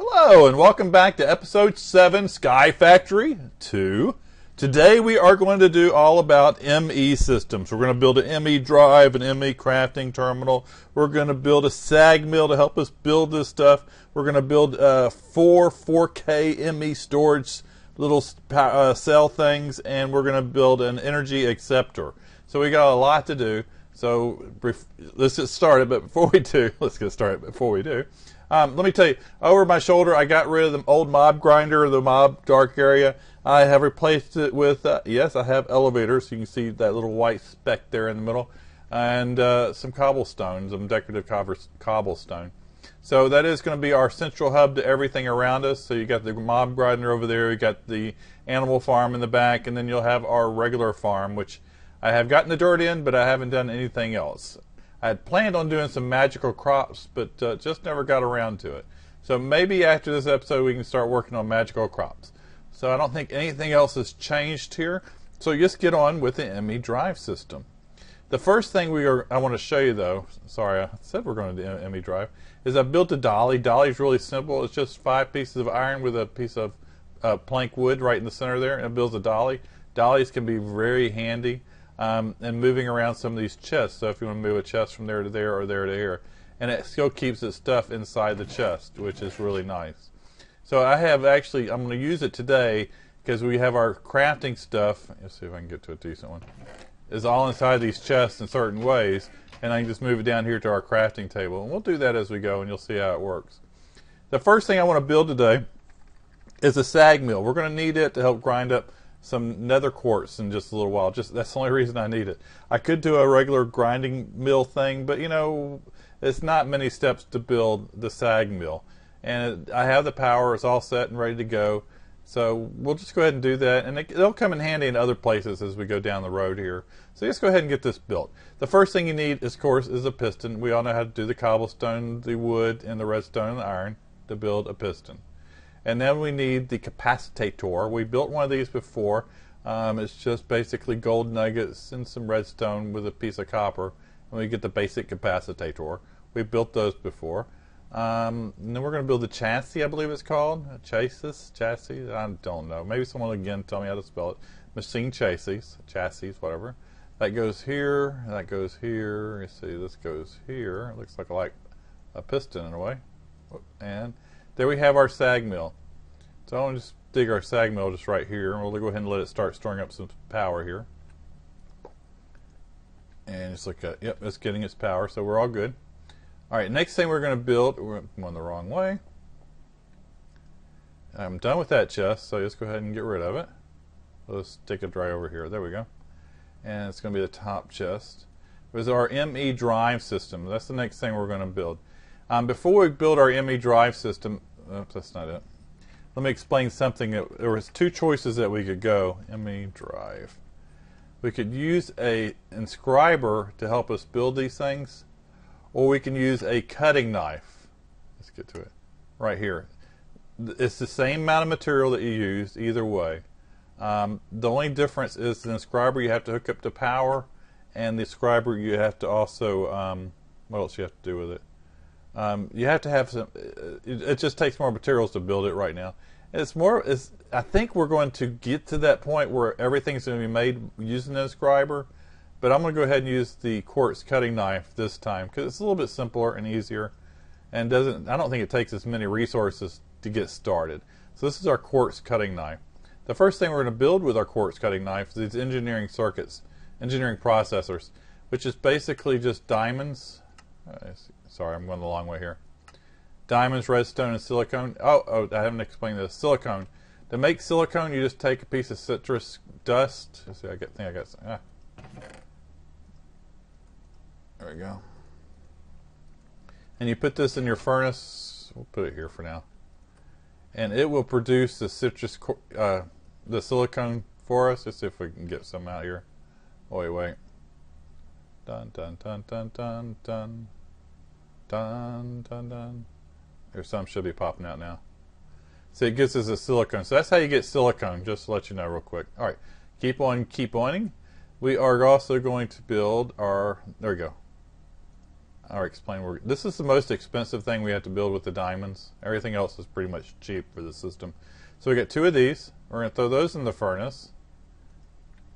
Hello and welcome back to episode 7, Sky Factory 2. Today we are going to do all about ME systems. We're going to build an ME drive, an ME crafting terminal. We're going to build a SAG mill to help us build this stuff. We're going to build 4K ME storage little cell things, and we're going to build an Energy Acceptor. So we got a lot to do. So let's get started. But before we do, let me tell you, over my shoulder, I got rid of the old mob grinder, the mob dark area. I have replaced it with, yes, I have elevators. You can see that little white speck there in the middle. And some cobblestone, some decorative cobblestone. So that is going to be our central hub to everything around us. So you got the mob grinder over there, you got the animal farm in the back, and then you'll have our regular farm, which I have gotten the dirt in, but I haven't done anything else. I had planned on doing some magical crops, but just never got around to it. So maybe after this episode we can start working on magical crops. So I don't think anything else has changed here. So just get on with the ME drive system. The first thing I want to show you though, sorry I said we're going to do ME drive, is I built a dolly. Dolly's really simple. It's just 5 pieces of iron with a piece of plank wood right in the center there, and it builds a dolly. Dollies can be very handy. And moving around some of these chests. So if you want to move a chest from there to there or there to here, and it still keeps its stuff inside the chest, which is really nice. So I have I'm going to use it today because we have our crafting stuff. Let's see if I can get to a decent one. Is all inside these chests in certain ways, and I can just move it down here to our crafting table, and we'll do that as we go, and you'll see how it works. The first thing I want to build today is a SAG mill. We're going to need it to help grind up some nether quartz in just a little while. That's the only reason I need it. I could do a regular grinding mill thing, but you know, it's not many steps to build the SAG mill. And I have the power, it's all set and ready to go. So we'll just go ahead and do that, and it'll come in handy in other places as we go down the road here. So let's go ahead and get this built. The first thing you need, of course, is a piston. We all know how to do the cobblestone, the wood, and the redstone and the iron to build a piston. And then we need the capacitator. We built one of these before. It's just basically gold nuggets and some redstone with a piece of copper, and we get the basic capacitator. We built those before. And then we're going to build the chassis, I believe it's called. Chassis? I don't know. Maybe someone again tell me how to spell it. Machine chassis, whatever. That goes here, that goes here. You see, this goes here. It looks like a piston in a way. And there we have our SAG mill. So I'm going to just dig our SAG mill just right here, and we'll go ahead and let it start storing up some power here. And just look at, yep, it's getting its power, so we're all good. Alright, next thing we're going to build, we're going the wrong way. I'm done with that chest, so let's go ahead and get rid of it. Let's stick it right over here. There we go. And it's going to be the top chest. It was our ME drive system. That's the next thing we're going to build. Before we build our ME drive system, that's not it. Let me explain something. There was 2 choices that we could go. ME drive. We could use a inscriber to help us build these things, or we can use a cutting knife. Let's get to it. Right here. It's the same amount of material that you used either way. The only difference is the inscriber you have to hook up to power, and the inscriber you have to also, what else you have to do with it? You have to have some. It just takes more materials to build it right now. I think we're going to get to that point where everything's going to be made using the inscriber, but I'm going to go ahead and use the quartz cutting knife this time because it's a little bit simpler and easier, and I don't think it takes as many resources to get started. So this is our quartz cutting knife. The first thing we're going to build with our quartz cutting knife is these engineering circuits, engineering processors, which is basically just diamonds. Sorry, I'm going the long way here. Diamonds, redstone, and silicone. Oh, I haven't explained this. Silicone. To make silicone, you just take a piece of citrus dust. Let's see, I think I got some. There we go. And you put this in your furnace. We'll put it here for now. And it will produce the the silicone for us. Let's see if we can get some out here. Oh, wait. Dun, dun, dun, dun, dun, dun. Dun, dun, dun. There's some should be popping out now. So it gives us a silicone. So that's how you get silicone, just to let you know real quick. Alright, keep oning. We are also going to build our, there we go. I'll explain where. This is the most expensive thing we have to build with the diamonds. Everything else is pretty much cheap for the system. So we got 2 of these. We're going to throw those in the furnace.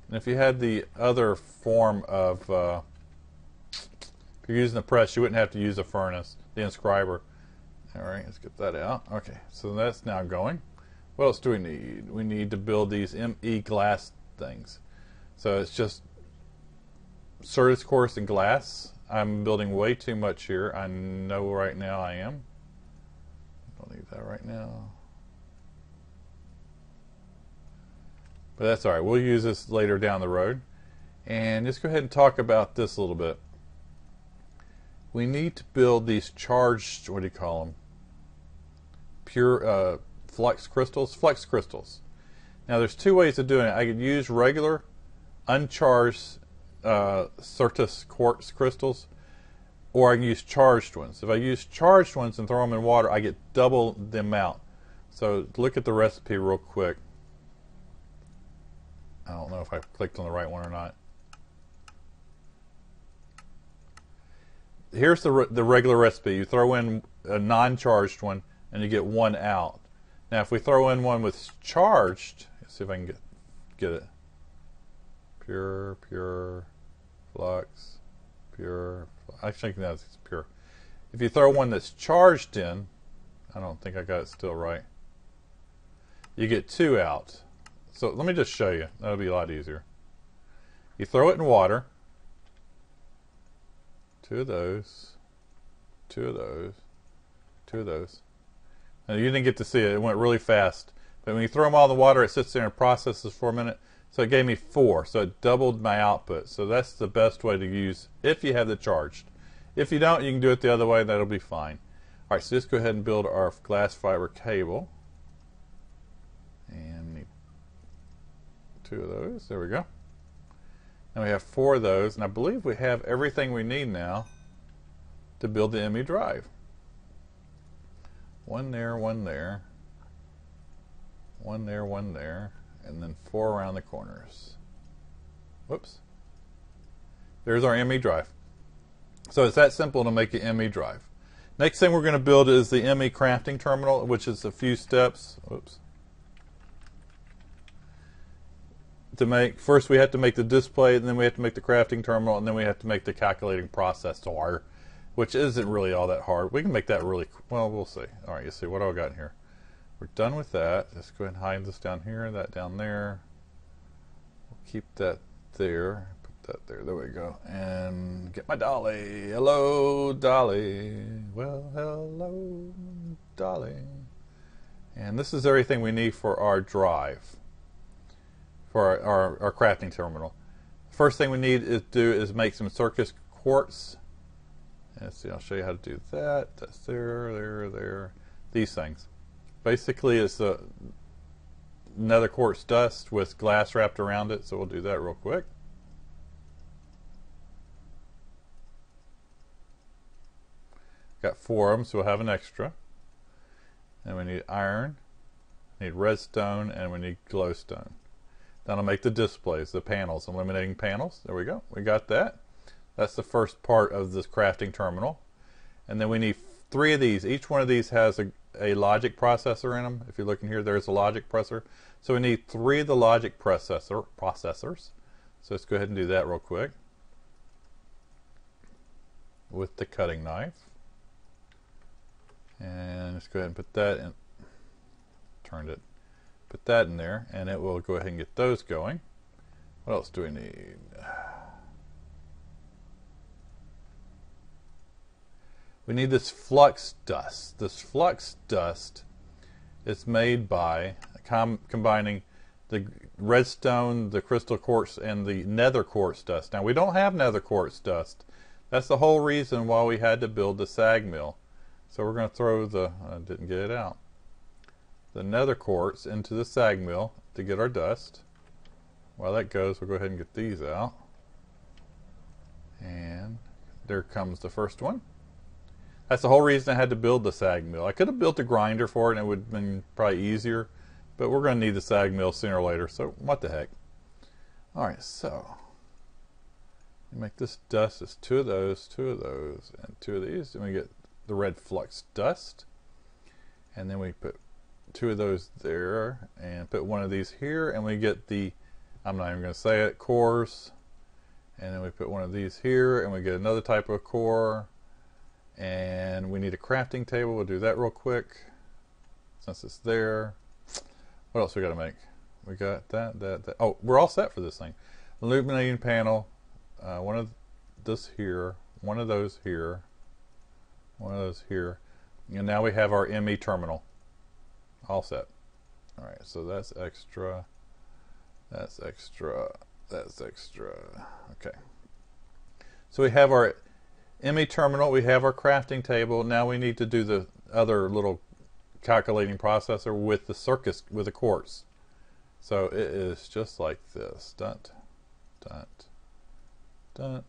And if you had the other form of, if you're using the press, you wouldn't have to use a furnace, the inscriber. All right, let's get that out. Okay, so that's now going. What else do we need? We need to build these ME glass things. So it's just surface course and glass. I'm building way too much here. I know right now I am. Don't need that right now. But that's all right. We'll use this later down the road. And just go ahead and talk about this a little bit. We need to build these charged, what do you call them? Pure flux crystals? Flux crystals. Now there's 2 ways of doing it. I could use regular uncharged Certus quartz crystals, or I can use charged ones. If I use charged ones and throw them in water, I get double the amount. So look at the recipe real quick. I don't know if I clicked on the right one or not. Here's the regular recipe. You throw in a non-charged one and you get 1 out. Now if we throw in one with charged, let's see if I can get it. Pure flux, pure. Actually, no, it's pure. If you throw one that's charged in, I don't think I got it still right. You get 2 out. So let me just show you. That'll be a lot easier. You throw it in water. 2 of those. 2 of those. 2 of those. Now you didn't get to see it. It went really fast. But when you throw them all in the water, it sits there and processes for a minute. So it gave me 4. So it doubled my output. So that's the best way to use if you have the charged. If you don't, you can do it the other way. That'll be fine. All right, so just go ahead and build our glass fiber cable. And we need 2 of those. There we go. And we have 4 of those. And I believe we have everything we need now to build the ME drive. 1 there, 1 there. 1 there, 1 there. And then 4 around the corners. Whoops. There's our ME drive. So it's that simple to make an ME drive. Next thing we're going to build is the ME crafting terminal, which is a few steps. Whoops. To make, first we have to make the display, and then we have to make the crafting terminal, and then we have to make the calculating processor, which isn't really all that hard. We can make that really, well, we'll see. All right, you see, what do I got in here? We're done with that. Let's go ahead and hide this down here, that down there. We'll keep that there. Put that there. There we go. And get my Dolly. Hello, Dolly. Well, hello, Dolly. And this is everything we need for our drive, for our crafting terminal. First thing we need to do is make some circus quartz. Let's see, I'll show you how to do that. That's there. These things. Basically, it's a nether quartz dust with glass wrapped around it, so we'll do that real quick. Got 4 of them, so we'll have an extra. And we need iron, we need redstone, and we need glowstone. That'll make the displays, the panels, eliminating panels. There we go. We got that. That's the first part of this crafting terminal. And then we need 3 of these. Each one of these has a logic processor in them. If you look in here, there's a logic processor. So we need 3 of the logic processors. So let's go ahead and do that real quick with the cutting knife. And let's go ahead and put that in. Put that in there, and it will go ahead and get those going. What else do we need? We need this flux dust. This flux dust is made by combining the redstone, the crystal quartz, and the nether quartz dust. Now, we don't have nether quartz dust. That's the whole reason why we had to build the SAG mill. So we're going to throw the, I didn't get it out, the nether quartz into the SAG mill to get our dust. While that goes, we'll go ahead and get these out. And there comes the first one. That's the whole reason I had to build the SAG mill. I could have built a grinder for it and it would have been probably easier, but we're going to need the SAG mill sooner or later, so what the heck. Alright, so You make this dust as two of those, and two of these, and we get the red flux dust. And then we put two of those there, and put one of these here, and we get the, I'm not even going to say it, cores. And then we put one of these here, and we get another type of core. And we need a crafting table. We'll do that real quick, since it's there. What else we got to make? We got that. Oh, we're all set for this thing. Illuminating panel. One of this here. One of those here. One of those here. And now we have our ME terminal. All set. All right, so that's extra. That's extra. That's extra. Okay. So we have our ME terminal. We have our crafting table. Now we need to do the other little calculating processor with the quartz. So it is just like this. Dun, dun, dun.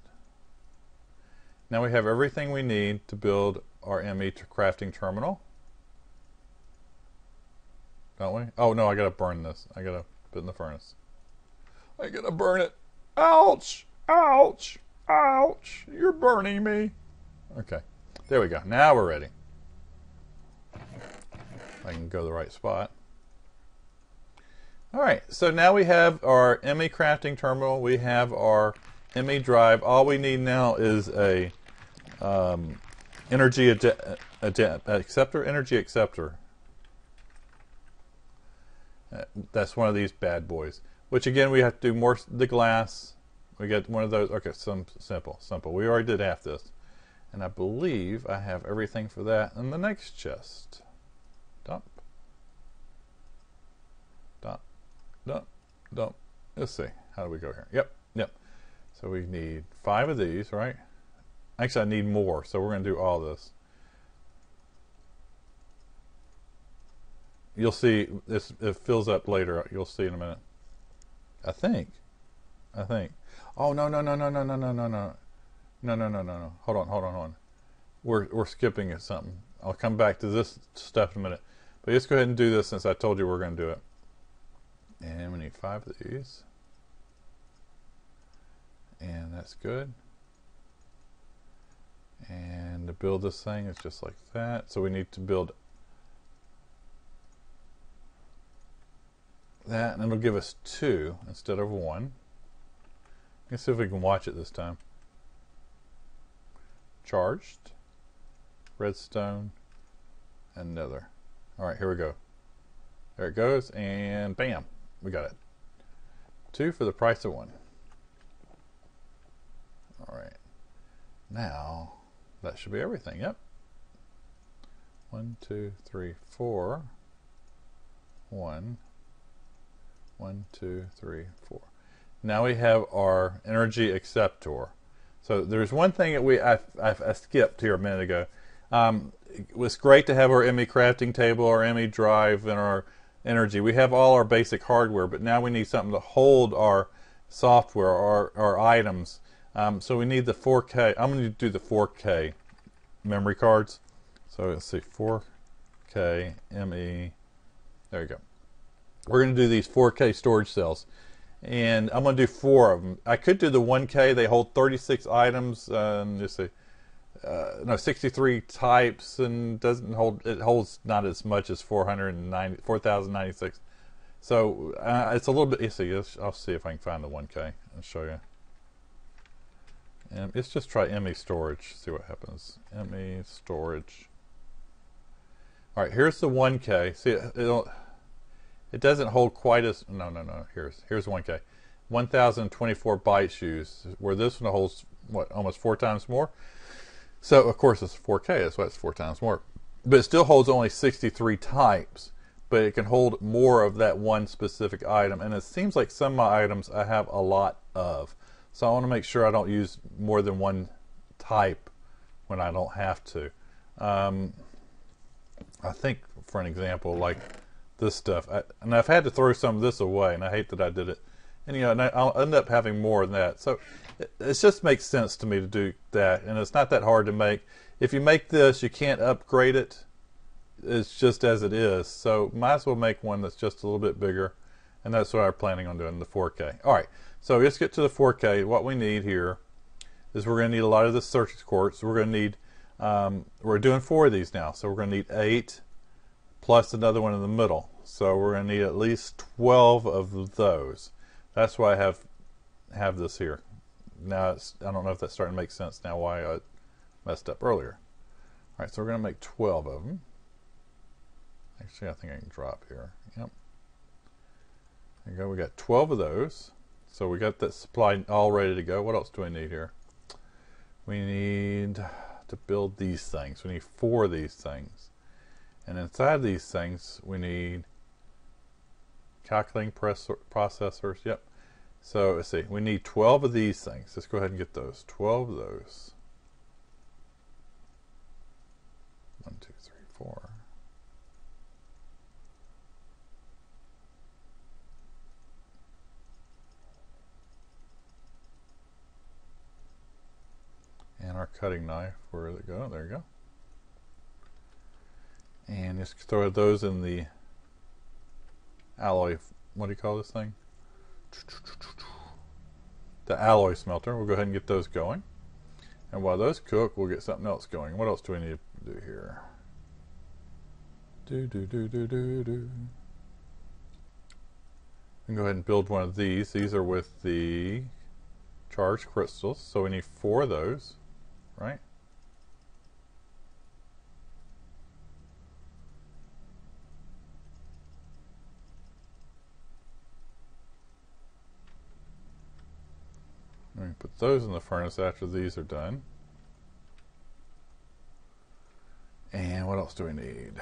Now we have everything we need to build our ME crafting terminal. Don't we? Oh no, I gotta burn this. I gotta put it in the furnace. I gotta burn it. Ouch! Ouch! Ouch! You're burning me. Okay, there we go. Now we're ready. I can go to the right spot. Alright, so now we have our ME crafting terminal. We have our ME drive. All we need now is a Energy Acceptor. Energy Acceptor. That's one of these bad boys. Which again, we have to do more the glass. We get one of those. Okay, simple. We already did half this. And I believe I have everything for that in the next chest. Dump. Dump. Dump. Dump. Let's see. How do we go here? Yep. So we need 5 of these, right? Actually, I need more, so we're going to do all this. You'll see this. It fills up later. You'll see in a minute. I think. Oh no. Hold on. We're skipping at something. I'll come back to this stuff in a minute. But let's go ahead and do this since I told you we're going to do it. And we need 5 of these. And that's good. And to build this thing is just like that. So we need to build that, and it'll give us 2 instead of 1. Let's see if we can watch it this time. Charged, redstone, and nether. Alright, here we go. There it goes, and bam, we got it. 2 for the price of 1. Alright, now that should be everything. Yep. 1, 2, 3, 4. 1, 2, 3, 4. Now we have our Energy Acceptor. So there's one thing that I skipped here a minute ago. It was great to have our ME crafting table, our ME drive, and our energy. We have all our basic hardware, but now we need something to hold our software, our items. So we need the 4K. I'm going to do the 4K memory cards. So let's see, 4K ME. There you go. We're going to do these 4K storage cells, and I'm going to do 4 of them. I could do the 1K. They hold 36 items. Just see, no, 63 types, and doesn't hold. It holds not as much as 4,096. So it's a little bit. You see, I'll see if I can find the 1K and show you. And let's just try ME storage. See what happens. ME storage. All right, here's the 1K. See, it doesn't hold quite as. No. Here's 1K. 1,024 bytes used. Where this one holds what, almost 4 times more. So of course it's 4K. That's why it's 4 times more. But it still holds only 63 types. But it can hold more of that one specific item. And it seems like some of my items I have a lot of. So I want to make sure I don't use more than one type when I don't have to. I think, for an example, like this stuff, and I've had to throw some of this away, and I hate that I did it. And and I'll end up having more than that. So it just makes sense to me to do that, and it's not that hard to make. If you make this, you can't upgrade it. It's just as it is. So might as well make one that's just a little bit bigger, and that's what I'm planning on doing, the 4K. All right, so let's get to the 4K. What we need here is we're going to need a lot of the circuit quartz. We're going to need, we're doing 4 of these now, so we're going to need 8 plus another one in the middle. So we're going to need at least 12 of those. That's why I have this here. Now I don't know if that's starting to make sense now why I messed up earlier. All right, so we're going to make 12 of them. Actually, I think I can drop here. Yep. There you go. We got 12 of those. So we got that supply all ready to go. What else do we need here? We need to build these things. We need 4 of these things. And inside these things, we need calculating processors. Yep. So let's see. We need 12 of these things. Let's go ahead and get those. 12 of those. 1, 2, 3, 4. And our cutting knife, where did it go? There you go. And just throw those in the alloy, what do you call this thing? The alloy smelter. We'll go ahead and get those going. And while those cook, we'll get something else going. What else do we need to do here? We can go ahead and build one of these. These are with the charged crystals, so we need 4 of those, right? We can put those in the furnace after these are done. And what else do we need?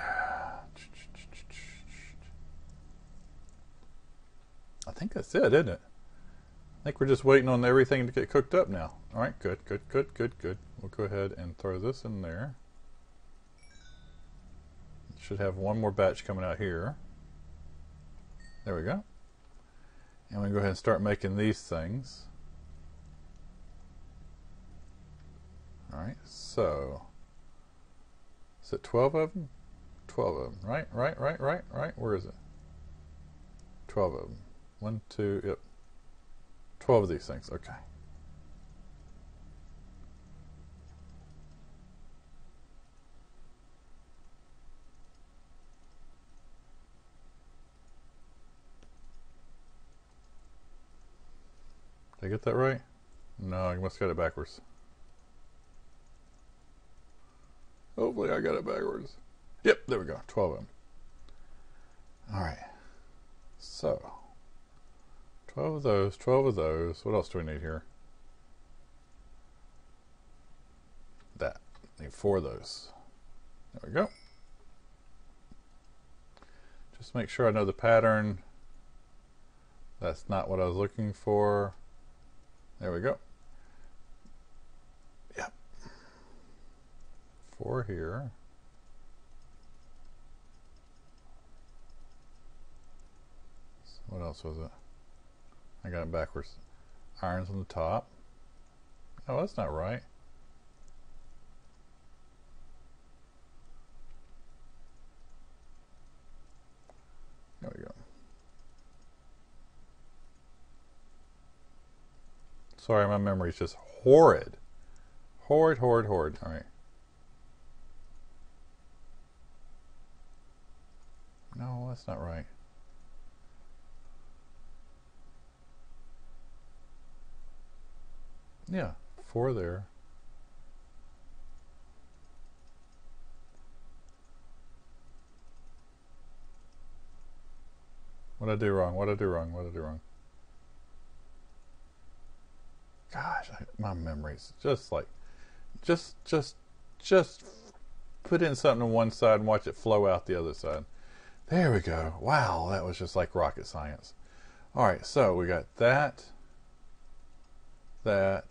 I think that's it, isn't it? I think we're just waiting on everything to get cooked up now. All right, good. We'll go ahead and throw this in there. Should have one more batch coming out here. There we go. And we go ahead and start making these things. All right, so is it 12 of them? 12 of them, right? Where is it? 12 of them. 1, 2, yep. 12 of these things, okay. Did I get that right? No, I must have got it backwards. Hopefully I got it backwards. Yep, there we go. 12 of them. All right. So, 12 of those, 12 of those. What else do we need here? That. Need 4 of those. There we go. Just make sure I know the pattern. That's not what I was looking for. There we go. Yep. 4 here. So what else was it? I got it backwards. Irons on the top. Oh, that's not right. There we go. Sorry, my memory's just horrid. Horrid. All right. No, that's not right. Yeah, 4 there. What did I do wrong? Gosh, my memory's just like, just put in something on one side and watch it flow out the other side. There we go. Wow, that was just like rocket science. All right, so we got that. I'm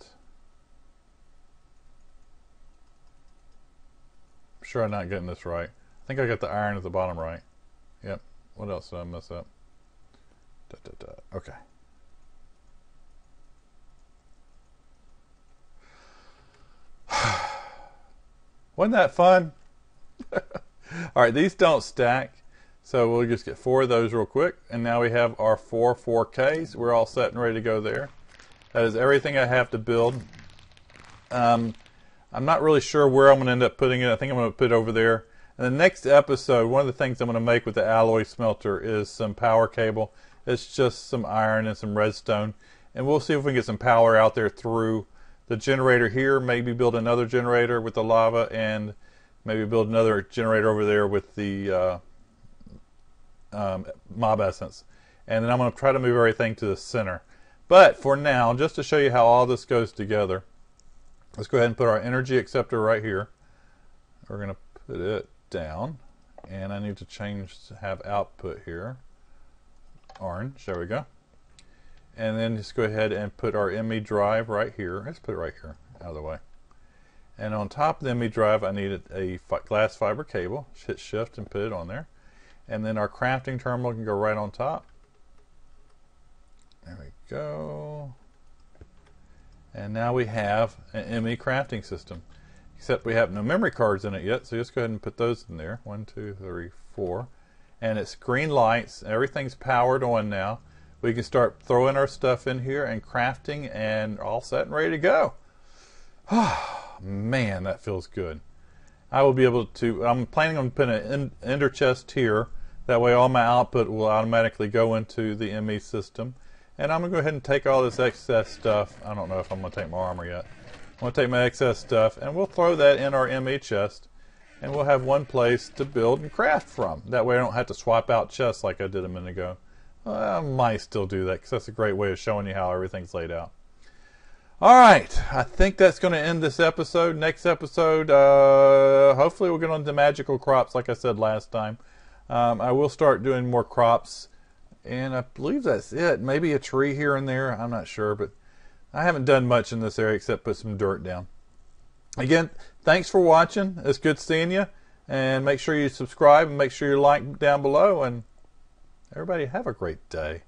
sure I'm not getting this right. I think I got the iron at the bottom right. Yep. What else did I mess up? Okay. Wasn't that fun? All right, these don't stack, so we'll just get 4 of those real quick, and now we have our 4 4Ks. We're all set and ready to go there. That is everything I have to build I'm not really sure where I'm going to end up putting it. I think I'm going to put it over there. And the next episode, one of the things I'm going to make with the alloy smelter is some power cable. It's just some iron and some redstone. And we'll see if we can get some power out there through the generator here. Maybe build another generator with the lava, and maybe build another generator over there with the mob essence. And then I'm going to try to move everything to the center. But for now, just to show you how all this goes together, let's go ahead and put our energy acceptor right here. We're going to put it down, and I need to change to have output here. Orange, there we go. And then just go ahead and put our ME drive right here. Let's put it right here, out of the way. And on top of the ME drive, I needed a glass fiber cable. Hit shift and put it on there. And then our crafting terminal can go right on top. There we go. And now we have an ME crafting system. Except we have no memory cards in it yet, so just go ahead and put those in there. 1, 2, 3, 4. And it's green lights. Everything's powered on now. We can start throwing our stuff in here and crafting, and all set and ready to go. Man, that feels good. I will be able to, I'm planning on putting an ender chest here. That way all my output will automatically go into the ME system. And I'm going to go ahead and take all this excess stuff. I don't know if I'm going to take my armor yet. I'm going to take my excess stuff, and we'll throw that in our ME chest. And we'll have one place to build and craft from. That way I don't have to swap out chests like I did a minute ago. I might still do that, because that's a great way of showing you how everything's laid out. Alright, I think that's going to end this episode. Next episode, hopefully we'll get on to magical crops like I said last time. I will start doing more crops, and I believe that's it. Maybe a tree here and there, I'm not sure, but I haven't done much in this area except put some dirt down. Again, thanks for watching. It's good seeing you, and make sure you subscribe and make sure you like down below, and everybody have a great day.